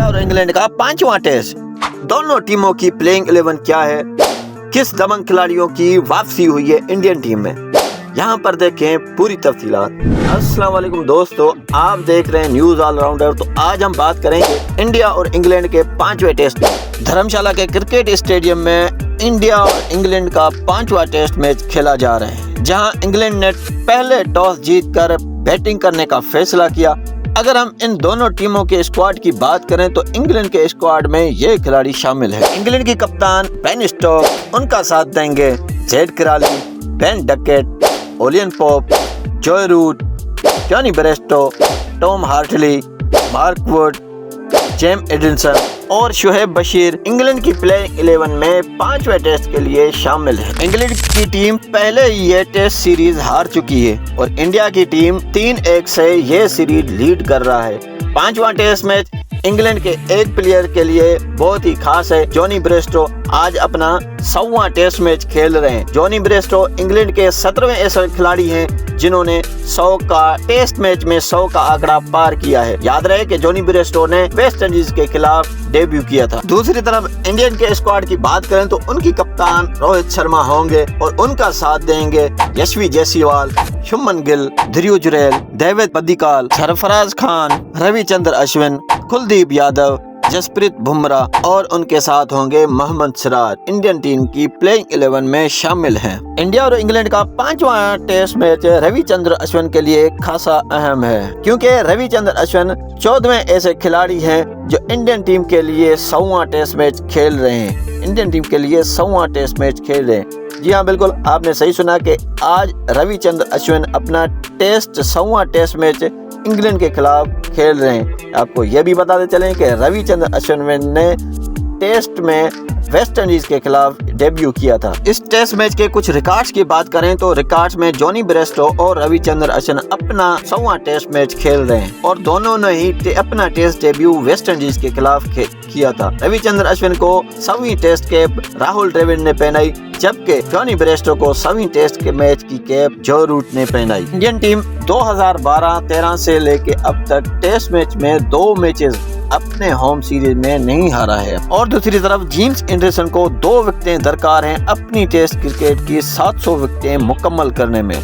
और इंग्लैंड का 5वां टेस्ट। दोनों टीमों की प्लेइंग 11 क्या है, किस दबंग खिलाड़ियों की वापसी हुई है इंडियन टीम में, यहाँ पर देखें पूरी तफसीलात। अस्सलाम वालेकुम दोस्तों, आप देख रहे हैं न्यूज ऑलराउंडर। तो आज हम बात करेंगे इंडिया और इंग्लैंड के 5वें टेस्ट। धर्मशाला के क्रिकेट स्टेडियम में इंडिया और इंग्लैंड का 5वां टेस्ट मैच खेला जा रहा है, जहां इंग्लैंड ने पहले टॉस जीतकर बैटिंग करने का फैसला किया। अगर हम इन दोनों टीमों के स्क्वाड की बात करें तो इंग्लैंड के स्क्वाड में ये खिलाड़ी शामिल है। इंग्लैंड की कप्तान बेन स्टोक्स, उनका साथ देंगे Zak Crawley, Ben Duckett, Ollie Pope, Joe Root, Jonny Bairstow, Tom Hartley, Mark Wood, James Anderson और शुएब बशीर इंग्लैंड की प्लेइंग 11 में 5वें टेस्ट के लिए शामिल है। इंग्लैंड की टीम पहले ही ये टेस्ट सीरीज हार चुकी है और इंडिया की टीम 3-1 से ये सीरीज लीड कर रहा है। 5वां टेस्ट मैच इंग्लैंड के एक प्लेयर के लिए बहुत ही खास है। जॉनी ब्रेस्टो आज अपना 100वां टेस्ट मैच खेल रहे हैं। जॉनी ब्रेस्टो इंग्लैंड के 17वें ऐसे खिलाड़ी हैं जिन्होंने 100 का टेस्ट मैच में 100 का आंकड़ा पार किया है। याद रहे कि जॉनी ब्रेस्टो ने वेस्ट इंडीज के खिलाफ डेब्यू किया था। दूसरी तरफ इंडियन के स्क्वाड की बात करें तो उनकी कप्तान रोहित शर्मा होंगे और उनका साथ देंगे यशवी जायसवाल, शुभमन गिल, ध्रुव जुरैल, डेविड पडिक्कल, सरफराज खान, रविचंद्रन अश्विन, कुलदीप यादव, जसप्रीत बुमराह और उनके साथ होंगे मोहम्मद सिराज। इंडियन टीम की प्लेइंग 11 में शामिल हैं। इंडिया और इंग्लैंड का 5वां टेस्ट मैच रविचंद्रन अश्विन के लिए खासा अहम है, क्योंकि रविचंद्रन अश्विन 14वें ऐसे खिलाड़ी हैं जो इंडियन टीम के लिए 100वां टेस्ट मैच खेल रहे हैं। इंडियन टीम के लिए 100वां टेस्ट मैच खेल रहे हैं। जी हाँ, बिल्कुल आपने सही सुना कि आज रविचंद्रन अश्विन अपना 100वां टेस्ट मैच इंग्लैंड के खिलाफ खेल रहे हैं। आपको यह भी बताते चलें कि रविचंद्रन अश्विन ने टेस्ट में वेस्ट इंडीज के खिलाफ डेब्यू किया था। इस टेस्ट मैच के कुछ रिकॉर्ड्स की बात करें तो रिकॉर्ड्स में जॉनी ब्रेस्टो और रविचंद्रन अश्विन अपना 100वां टेस्ट मैच खेल रहे हैं और दोनों ने ही अपना टेस्ट डेब्यू वेस्ट इंडीज के खिलाफ किया था। रविचंद्रन अश्विन को 100वीं टेस्ट कैप राहुल द्रविड़ ने पहनाई, जबकि जॉनी ब्रेस्टो को 100वीं टेस्ट के मैच की कैप जॉय रूट ने पहनाई। इंडियन टीम 2012-13 से लेके अब तक टेस्ट मैच में 2 मैचेस अपने होम सीरीज में नहीं हारा है। और दूसरी तरफ जेम्स एडिसन को 2 विकेटें दरकार हैं अपनी टेस्ट क्रिकेट की 700 विकेटें मुकम्मल करने में।